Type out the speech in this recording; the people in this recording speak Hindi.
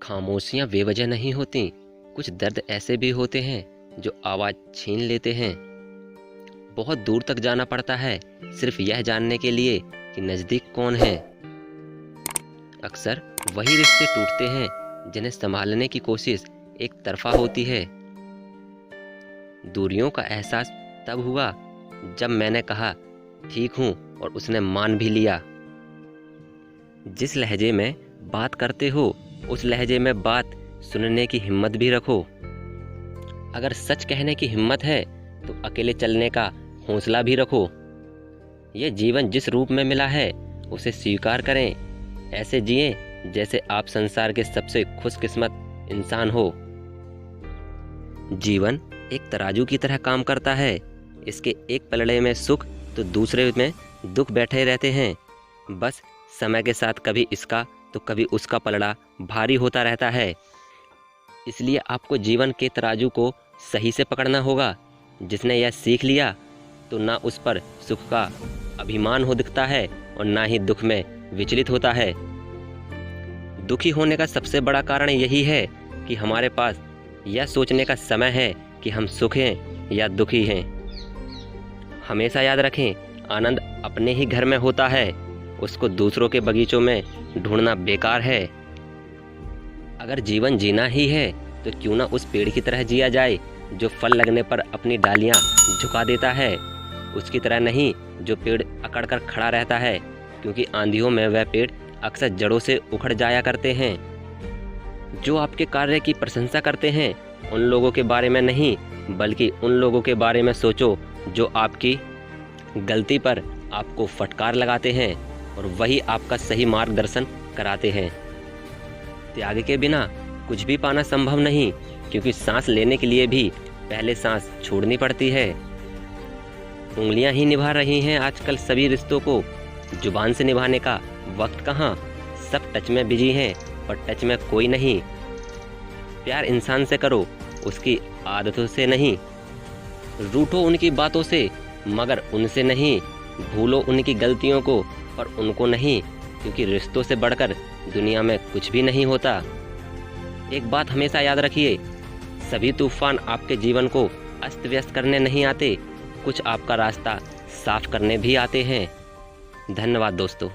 खामोशियाँ बेवजह नहीं होती। कुछ दर्द ऐसे भी होते हैं जो आवाज़ छीन लेते हैं। बहुत दूर तक जाना पड़ता है सिर्फ यह जानने के लिए कि नज़दीक कौन है। अक्सर वही रिश्ते टूटते हैं जिन्हें संभालने की कोशिश एक तरफा होती है। दूरियों का एहसास तब हुआ जब मैंने कहा ठीक हूँ और उसने मान भी लिया। जिस लहजे में बात करते हो उस लहजे में बात सुनने की हिम्मत भी रखो। अगर सच कहने की हिम्मत है तो अकेले चलने का हौसला भी रखो। ये जीवन जिस रूप में मिला है उसे स्वीकार करें। ऐसे जिएं जैसे आप संसार के सबसे खुशकिस्मत इंसान हो। जीवन एक तराजू की तरह काम करता है। इसके एक पलड़े में सुख तो दूसरे में दुख बैठे रहते हैं। बस समय के साथ कभी इसका तो कभी उसका पलड़ा भारी होता रहता है। इसलिए आपको जीवन के तराजू को सही से पकड़ना होगा। जिसने यह सीख लिया तो ना उस पर सुख का अभिमान हो दिखता है और ना ही दुख में विचलित होता है। दुखी होने का सबसे बड़ा कारण यही है कि हमारे पास यह सोचने का समय है कि हम सुख हैं या दुखी हैं। हमेशा याद रखें, आनंद अपने ही घर में होता है, उसको दूसरों के बगीचों में ढूंढना बेकार है। अगर जीवन जीना ही है तो क्यों ना उस पेड़ की तरह जिया जाए जो फल लगने पर अपनी डालियां झुका देता है। उसकी तरह नहीं जो पेड़ अकड़ कर खड़ा रहता है, क्योंकि आंधियों में वह पेड़ अक्सर जड़ों से उखड़ जाया करते हैं। जो आपके कार्य की प्रशंसा करते हैं उन लोगों के बारे में नहीं बल्कि उन लोगों के बारे में सोचो जो आपकी गलती पर आपको फटकार लगाते हैं और वही आपका सही मार्गदर्शन कराते हैं। त्याग के बिना कुछ भी पाना संभव नहीं, क्योंकि सांस लेने के लिए भी पहले सांस छोड़नी पड़ती है। उंगलियां ही निभा रही हैं आजकल सभी रिश्तों को, जुबान से निभाने का वक्त कहाँ। सब टच में बिजी हैं पर टच में कोई नहीं। प्यार इंसान से करो, उसकी आदतों से नहीं। रूठो उनकी बातों से मगर उनसे नहीं। भूलो उनकी गलतियों को पर उनको नहीं, क्योंकि रिश्तों से बढ़कर दुनिया में कुछ भी नहीं होता। एक बात हमेशा याद रखिए, सभी तूफान आपके जीवन को अस्त व्यस्त करने नहीं आते, कुछ आपका रास्ता साफ करने भी आते हैं। धन्यवाद दोस्तों।